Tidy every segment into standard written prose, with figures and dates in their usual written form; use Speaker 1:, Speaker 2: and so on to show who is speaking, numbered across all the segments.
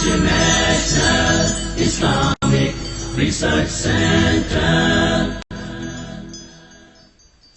Speaker 1: International Islamic Research Center.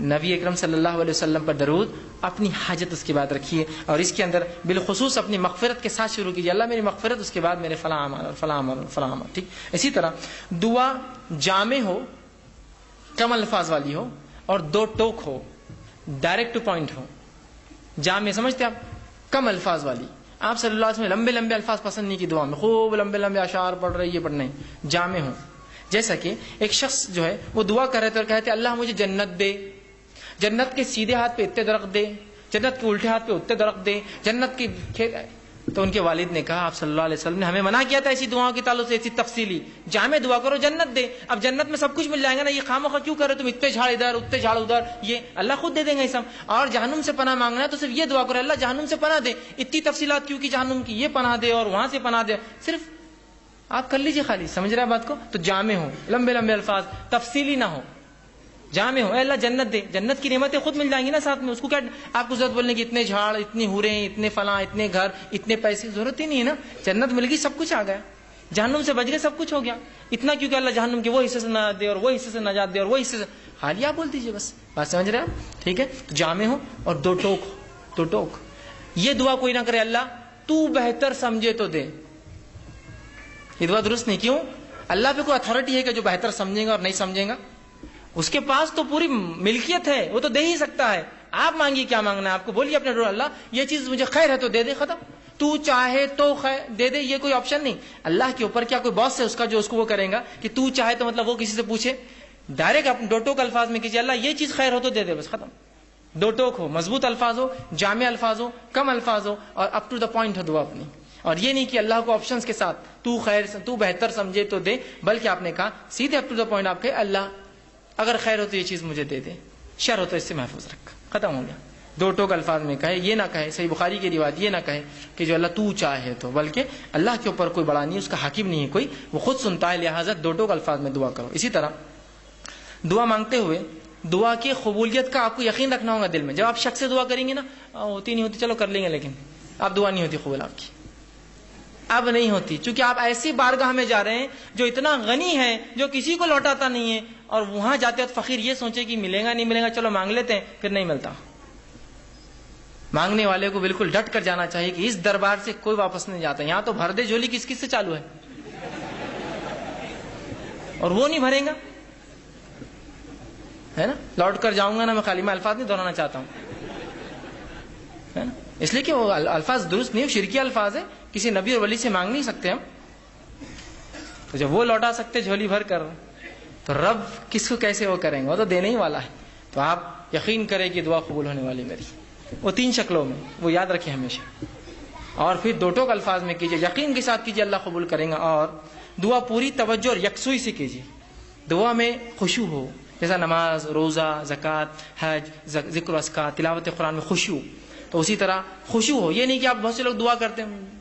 Speaker 2: نبی اکرم صلی اللہ علیہ وسلم پر درود، اپنی حاجت اس کے بعد رکھیے، اور اس کے اندر بالخصوص اپنی مغفرت کے ساتھ شروع کیجیے، اللہ میری مغفرت، اس کے بعد میرے فلاں اعمال اور فلاں اعمال اور فلاں اعمال. ٹھیک. اسی طرح دعا جامع ہو، کم الفاظ والی ہو، اور دو ٹوک ہو، ڈائریکٹ ٹو پوائنٹ ہو. جامع سمجھتے آپ؟ کم الفاظ والی. آپ صلی اللہ علیہ وسلم لمبے لمبے الفاظ پسند نہیں کی دعا میں، خوب لمبے لمبے اشعار پڑھ رہے، یہ پڑھنا ہے. جامع ہو. جیسا کہ ایک شخص جو ہے وہ دعا کر رہے تھے اور کہتے اللہ مجھے جنت دے، جنت کے سیدھے ہاتھ پہ اتنے درخت دے، جنت کے الٹے ہاتھ پہ اتنے درخت دے، جنت کی کھیت. تو ان کے والد نے کہا، آپ صلی اللہ علیہ وسلم نے ہمیں منع کیا تھا ایسی دعاؤں کے تعلق سے، ایسی تفصیلی. جامع دعا کرو جنت دے. اب جنت میں سب کچھ مل جائے گا نا، یہ خواہ کیوں کر رہے تم اتنے جھاڑ ادھر اتنے جھاڑ ادھر، یہ اللہ خود دے دیں گے یہ سب. اور جہنم سے پناہ مانگنا ہے تو صرف یہ دعا کرو اللہ جہنم سے پناہ دے. اتنی تفصیلات کیوں کی جہنم کی، یہ پناہ دے اور وہاں سے پناہ دے، صرف آپ کر لیجیے خالی. سمجھ رہے ہیں بات کو؟ تو جامع ہو، لمبے لمبے الفاظ، تفصیلی نہ ہو، جامع ہو. اے اللہ جنت دے، جنت کی نعمتیں خود مل جائیں گی نا ساتھ میں. اس کو کیا آپ کو ضرورت بولنے کی اتنے جھاڑ، اتنی حوریں، اتنے فلاں، اتنے گھر، اتنے پیسے، ضرورت ہی نہیں ہے نا. جنت مل گئی، سب کچھ آ گیا. جہنم سے بچ گئے، سب کچھ ہو گیا. اتنا کیوں کہ اللہ جہنم کے وہ حصے سے نجات دے اور وہ حصے سے نجات دے اور وہ حصے سے، خالی آپ بول دیجیے بس. بات سمجھ رہے آپ؟ ٹھیک ہے. جامع ہو اور دو ٹوک ہو. دو ٹوک. یہ دعا کوئی نہ کرے اللہ تو بہتر سمجھے تو دے. یہ دعا درست نہیں. کیوں؟ اللہ پہ کوئی اتھارٹی ہے کہ جو بہتر سمجھے گا اور نہیں سمجھے گا؟ اس کے پاس تو پوری ملکیت ہے، وہ تو دے ہی سکتا ہے. آپ مانگیے کیا مانگنا ہے آپ کو، بولیے اپنے ڈور اللہ یہ چیز مجھے خیر ہے تو دے دے، ختم. تو چاہے تو خیر دے دے، یہ کوئی آپشن نہیں. اللہ کے اوپر کیا کوئی باس ہے اس کا جو اس کو وہ کرے گا کہ تو چاہے تو مطلب وہ کسی سے پوچھے؟ ڈائریکٹ اپنے دو ٹوک الفاظ میں کیجیے اللہ یہ چیز خیر ہو تو دے دے، بس ختم. دو ٹوک ہو، مضبوط الفاظ ہو، جامع الفاظ ہو، کم الفاظ ہو، اور اپ ٹو دا پوائنٹ ہو دعا اپنی. اور یہ نہیں کہ اللہ کو آپشنز کے ساتھ تو خیر تو بہتر سمجھے تو دے، بلکہ آپ نے کہا سیدھے اپ ٹو دا پوائنٹ. آپ کہے اللہ اگر خیر ہو تو یہ چیز مجھے دے دے، شر ہو تو اس سے محفوظ رکھ. ختم ہو گیا. دو ٹوک الفاظ میں کہے، یہ نہ کہے صحیح بخاری کی روایت یہ نہ کہے کہ جو اللہ تو چاہے تو، بلکہ اللہ کے اوپر کوئی بڑا نہیں، اس کا حاکم نہیں ہے کوئی، وہ خود سنتا ہے، لہٰذا دو ٹوک الفاظ میں دعا کرو. اسی طرح دعا مانگتے ہوئے دعا کی قبولیت کا آپ کو یقین رکھنا ہوگا دل میں. جب آپ شخص سے دعا کریں گے نا، ہوتی نہیں ہوتی چلو کر لیں گے، لیکن آپ دعا نہیں ہوتی قبول آپ کی، اب نہیں ہوتی، چونکہ آپ ایسی بارگاہ میں جا رہے ہیں جو اتنا غنی ہے، جو کسی کو لوٹاتا نہیں ہے، اور وہاں جاتے وقت فقیر یہ سوچے کہ ملے گا نہیں ملے گا، چلو مانگ لیتے ہیں، پھر نہیں ملتا. مانگنے والے کو بالکل ڈٹ کر جانا چاہیے کہ اس دربار سے کوئی واپس نہیں جاتا. یہاں تو بھر دے جھولی کس کس سے چالو ہے، اور وہ نہیں بھرے گا، ہے نا. لوٹ کر جاؤں گا نا میں خالی، میں الفاظ نہیں دہرانا چاہتا ہوں، ہے نا، اس لیے کہ وہ الفاظ درست نہیں، شرکی الفاظ ہے، کسی نبی اور ولی سے مانگ نہیں سکتے ہم. تو جب وہ لوٹا سکتے جھولی بھر کر، تو رب کس کو کیسے وہ کریں گے، وہ تو دینے ہی والا ہے. تو آپ یقین کریں کہ دعا قبول ہونے والی میری، وہ 3 شکلوں میں، وہ یاد رکھیں ہمیشہ. اور پھر دو ٹوک الفاظ میں کیجیے، یقین کے ساتھ کیجیے اللہ قبول کریں گا. اور دعا پوری توجہ اور یکسوئی سے کیجیے. دعا میں خشوع ہو، جیسا نماز، روزہ، زکوٰۃ، حج، ذکر و اذکار، تلاوت قرآن میں خشوع، تو اسی طرح خشوع ہو. یہ نہیں کہ آپ بہت سے لوگ دعا کرتے ہیں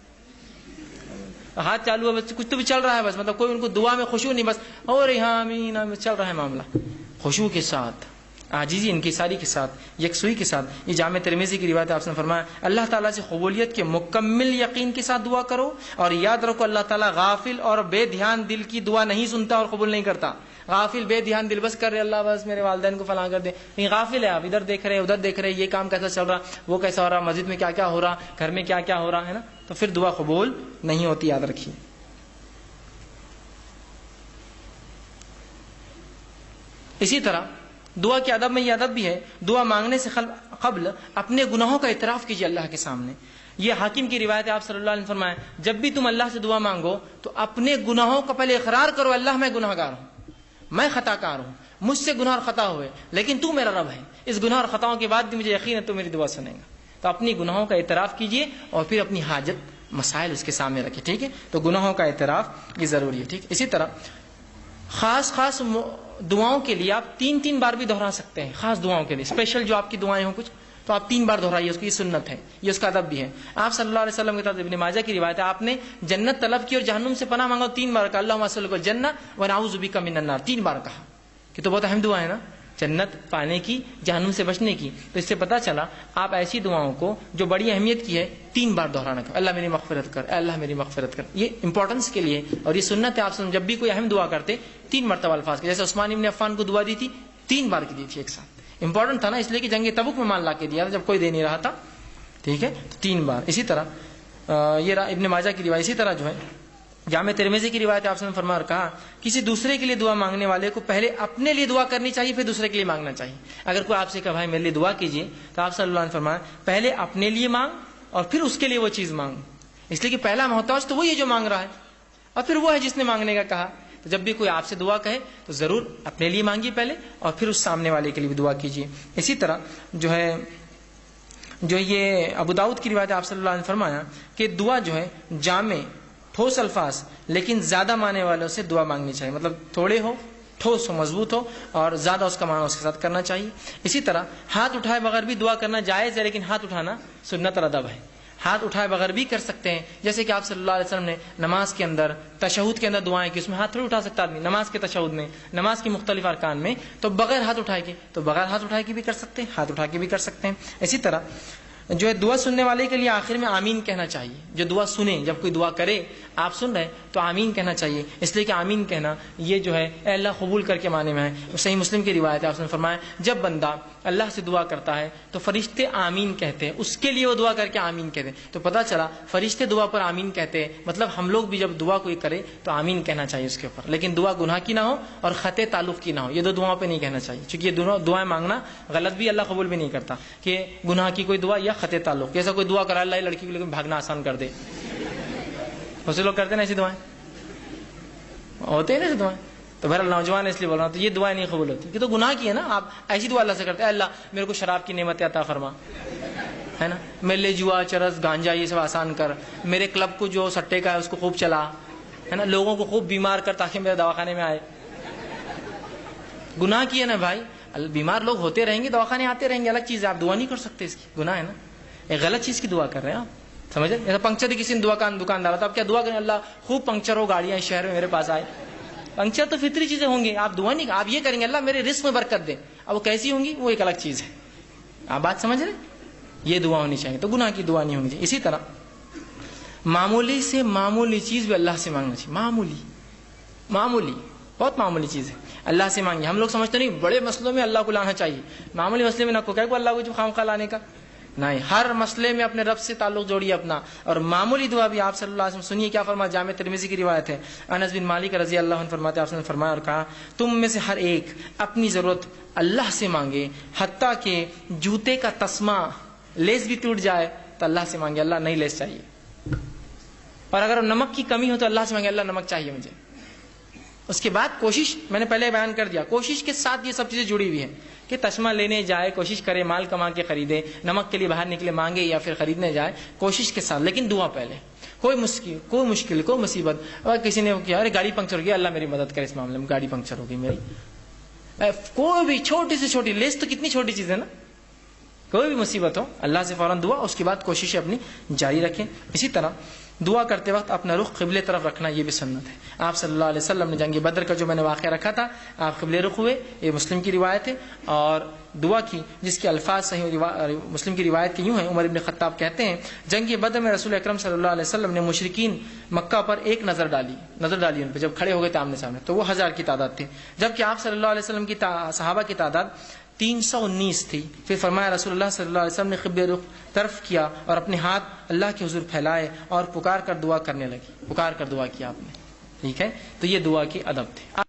Speaker 2: ہاتھ چالو ہے بس، کچھ تو بھی چل رہا ہے بس، مطلب کوئی ان کو دعا میں خشوع نہیں، بس اور یہاں آمین آمین چل رہا ہے معاملہ. خشوع کے ساتھ، عاجزی، انکساری کے ساتھ، یکسوئی کے ساتھ. یہ جامع ترمذی کی روایت ہے، آپ نے فرمایا اللہ تعالیٰ سے قبولیت کے مکمل یقین کے ساتھ دعا کرو، اور یاد رکھو اللہ تعالیٰ غافل اور بے دھیان دل کی دعا نہیں سنتا اور قبول نہیں کرتا. غافل بے دھیان دل بس کر رہے اللہ بس میرے والدین کو فلاں کر دے، نہیں غافل ہے آپ، ادھر دیکھ رہے ادھر دیکھ رہے، یہ کام کیسا چل رہا، وہ کیسا ہو رہا، مسجد میں کیا کیا ہو رہا، گھر میں کیا کیا ہو رہا ہے نا، تو پھر دعا قبول نہیں ہوتی، یاد رکھیے. اسی طرح دعا کے ادب میں یہ ادب بھی ہے، دعا مانگنے سے قبل اپنے گناہوں کا اعتراف کیجیے اللہ کے سامنے. یہ حاکم کی روایت ہے، آپ صلی اللہ علیہ وسلم فرمایا جب بھی تم اللہ سے دعا مانگو تو اپنے گناہوں کا پہلے اقرار کرو، اللہ میں گناہ گار ہوں، میں خطا کار ہوں، مجھ سے گناہ اور خطا ہوئے، لیکن تو میرا رب ہے، اس گناہ اور خطاؤں کے بعد بھی مجھے یقین ہے تو میری دعا سنیں گا. تو اپنی گناہوں کا اعتراف کیجیے اور پھر اپنی حاجت مسائل اس کے سامنے رکھیں. ٹھیک ہے، تو گناہوں کا اعتراف یہ ضروری ہے. ٹھیک. اسی طرح خاص دعاؤں کے لیے آپ 3 بار بھی دہرا سکتے ہیں. خاص دعاؤں کے لیے اسپیشل جو آپ کی دعائیں ہوں کچھ، تو آپ 3 بار دہرائیے، اس کی سنت ہے، یہ اس کا ادب بھی ہے. آپ صلی اللہ علیہ وسلم کی طرف ابن ماجہ کی روایت ہے، آپ نے جنت طلب کی اور جہنم سے پناہ مانگا 3 بار کہا اللہم اسألک الجنہ ونعوذ بک من النار، 3 بار کہا. کہ تو بہت اہم دعا ہے نا، جنت پانے کی، جہنم سے بچنے کی. تو اس سے پتہ چلا آپ ایسی دعاؤں کو جو بڑی اہمیت کی ہے 3 بار دہرانا کر، اللہ میری مغفرت کر، اے اللہ میری مغفرت کر. یہ امپورٹنس کے لیے اور یہ سنت ہے. آپ جب بھی کوئی اہم دعا کرتے 3 مرتبہ الفاظ کے، جیسے عثمان ابن عفان کو دعا دی تھی 3 بار کی دی تھی ایک ساتھ. امپورٹنٹ تھا نا، اس لیے کہ جنگ تبوک میں مال لا کے دیا تھا جب کوئی دے نہیں رہا تھا. ٹھیک ہے، 3 بار. اسی طرح یہ ابن ماجہ کی روایت. اسی طرح جو ہے جامع ترمذی کی روایت آپ نے فرمایا اور کہا کسی دوسرے کے لیے دعا مانگنے والے کو پہلے اپنے لیے دعا کرنی چاہیے پھر دوسرے کے لیے مانگنا چاہیے. اگر کوئی آپ سے کہا بھائی میرے لیے دعا کیجیے تو آپ صلی اللہ علیہ وسلم فرمایا پہلے اپنے لیے مانگ اور پھر اس کے لیے وہ چیز مانگ، اس لیے کہ پہلا محتاج تو وہی ہے جو مانگ رہا ہے اور پھر وہ ہے جس نے مانگنے کا کہا. تو جب بھی کوئی آپ سے دعا کہے تو ضرور اپنے لیے مانگیے پہلے اور پھر اس سامنے والے کے لیے بھی دعا کیجیے. اسی طرح جو یہ ابو داؤد کی روایت آپ صلی اللہ علیہ وسلم فرمایا کہ دعا جو ہے جامع ٹھوس الفاظ لیکن زیادہ معنی والوں سے دعا مانگنی چاہیے، مطلب تھوڑے ہو، ٹھوس ہو، مضبوط ہو اور زیادہ اس کا معنی اس کے ساتھ کرنا چاہیے. اسی طرح ہاتھ اٹھائے بغیر بھی دعا کرنا جائز ہے، لیکن ہاتھ اٹھانا سنت اور ادب ہے. ہاتھ اٹھائے بغیر بھی کر سکتے ہیں، جیسے کہ آپ صلی اللہ علیہ وسلم نے نماز کے اندر تشہد کے اندر دعائیں کی، اس میں ہاتھ تھوڑی اٹھا سکتا آدمی نماز کے تشہد میں، نماز کی مختلف ارکان میں، تو بغیر ہاتھ اٹھائے کے تو بغیر ہاتھ اٹھائے کے بھی کر سکتے ہیں، ہاتھ اٹھا کے بھی کر سکتے ہیں. اسی طرح جو ہے دعا سننے والے کے لیے آخر میں آمین کہنا چاہیے. جو دعا سنے، جب کوئی دعا کرے آپ سن رہے تو آمین کہنا چاہیے، اس لیے کہ آمین کہنا یہ جو ہے اے اللہ قبول کر کے معنی میں ہے. صحیح مسلم کی روایت ہے آپ نے فرمایا جب بندہ اللہ سے دعا کرتا ہے تو فرشتے آمین کہتے ہیں، اس کے لیے وہ دعا کر کے آمین کہتے ہیں. تو پتہ چلا فرشتے دعا پر آمین کہتے ہیں، مطلب ہم لوگ بھی جب دعا کوئی کرے تو آمین کہنا چاہیے اس کے اوپر، لیکن دعا گناہ کی نہ ہو اور خطے تعلق کی نہ ہو. یہ دو دعاؤں پہ نہیں کہنا چاہیے، چونکہ یہ دونوں دعائیں مانگنا غلط بھی، اللہ قبول بھی نہیں کرتا کہ گناہ کی کوئی دعا یا خطے تعلق. جیسا کوئی دعا کرا اللہ لڑکی کو لیکن بھاگنا آسان کر دے، بہت سے لوگ کرتے ہیں نا ایسی دعائیں، ہوتے ہیں نا ایسی دعائیں. تو بہرحال نوجوان اس لیے بول رہا ہوں تو یہ دعائیں نہیں قبول ہوتی کہ تو گناہ کی ہے نا. آپ ایسی دعا اللہ سے کرتے ہیں اللہ میرے کو شراب کی نعمت عطا فرما، ہے نا، میرے لیے جوا چرس گانجا یہ سب آسان کر، میرے کلب کو جو سٹے کا ہے اس کو خوب چلا، ہے نا، لوگوں کو خوب بیمار کر تاکہ میرے دواخانے میں آئے. گناہ کی ہے نا بھائی، بیمار لوگ ہوتے رہیں گے، دواخانے آتے رہیں گے، الگ چیز ہے، آپ دعا نہیں کر سکتے، اس کی گناہ ہے نا. ایک غلط چیز کی دعا کر رہے ہیں آپ، سمجھ رہے. جیسا پنکچر کسی نے دکاندار تو آپ کیا دعا کریں اللہ خوب پنکچر ہو گاڑیاں شہر میں میرے پاس آئے. پنکچر تو فطری چیزیں ہوں گی، آپ دعا نہیں، آپ یہ کریں گے اللہ میرے رزق میں برکت دے. اب وہ کیسی ہوں گی وہ ایک الگ چیز ہے. آپ بات سمجھ رہے، یہ دعا ہونی چاہیے، تو گناہ کی دعا نہیں ہونی چاہیے. اسی طرح معمولی سے معمولی چیز بھی اللہ سے مانگنا چاہیے. معمولی بہت معمولی چیز ہے اللہ سے مانگے. ہم لوگ سمجھتے نہیں بڑے مسئلوں میں اللہ کو لانا چاہیے، معمولی مسئلے میں نہ کو کہ اللہ کو جو خام خواہ لانے کا نہیں. ہر مسئلے میں اپنے رب سے تعلق جوڑیے اپنا. اور معمولی دعا بھی آپ صلی اللہ علیہ وسلم سنیے کیا فرمایا، جامع ترمذی کی روایت ہے، انس بن مالک رضی اللہ عنہ فرماتے آپ نے فرمایا اور کہا تم میں سے ہر ایک اپنی ضرورت اللہ سے مانگے، حتیٰ کہ جوتے کا تسمہ لیس بھی ٹوٹ جائے تو اللہ سے مانگے اللہ نہیں لیس چاہیے. اور اگر نمک کی کمی ہو تو اللہ سے مانگے اللہ نمک چاہیے مجھے. اس کے بعد کوشش، میں نے پہلے بیان کر دیا، کوشش کے ساتھ یہ سب چیزیں جڑی ہوئی ہیں کہ تسمہ لینے جائے، کوشش کرے مال کما کے خریدے، نمک کے لیے باہر نکلے مانگے یا پھر خریدنے جائے، کوشش کے ساتھ، لیکن دعا پہلے. کوئی مشکل کوئی مصیبت، اگر کسی نے کیا ارے گاڑی پنکچر ہو گیا اللہ میری مدد کرے اس معاملے میں، گاڑی پنکچر ہو گئی میری، کوئی بھی چھوٹی سے چھوٹی لیس تو کتنی چھوٹی چیز ہے نا، کوئی بھی مصیبت ہو اللہ سے فوراً دعا، اس کے بعد کوشش اپنی جاری رکھیں. اسی طرح دعا کرتے وقت اپنا رخ قبلے طرف رکھنا یہ بھی سنت ہے. آپ صلی اللہ علیہ وسلم نے جنگ بدر کا جو میں نے واقعہ رکھا تھا آپ قبلے رخ ہوئے، یہ مسلم کی روایت ہے. اور دعا کی جس کے الفاظ صحیح مسلم کی روایت کے یوں ہیں، عمر ابن خطاب کہتے ہیں جنگ بدر میں رسول اکرم صلی اللہ علیہ وسلم نے مشرکین مکہ پر ایک نظر ڈالی ان پہ جب کھڑے ہو گئے تھے آمنے سامنے، تو وہ 1000 کی تعداد تھی، جبکہ آپ صلی اللہ علیہ وسلم کی صحابہ کی تعداد 319 تھی. پھر فرمایا رسول اللہ صلی اللہ علیہ وسلم نے قبلے رخ طرف کیا اور اپنے ہاتھ اللہ کے حضور پھیلائے اور پکار کر دعا کرنے لگی، پکار کر دعا کیا آپ نے. ٹھیک ہے، تو یہ دعا کی ادب تھے.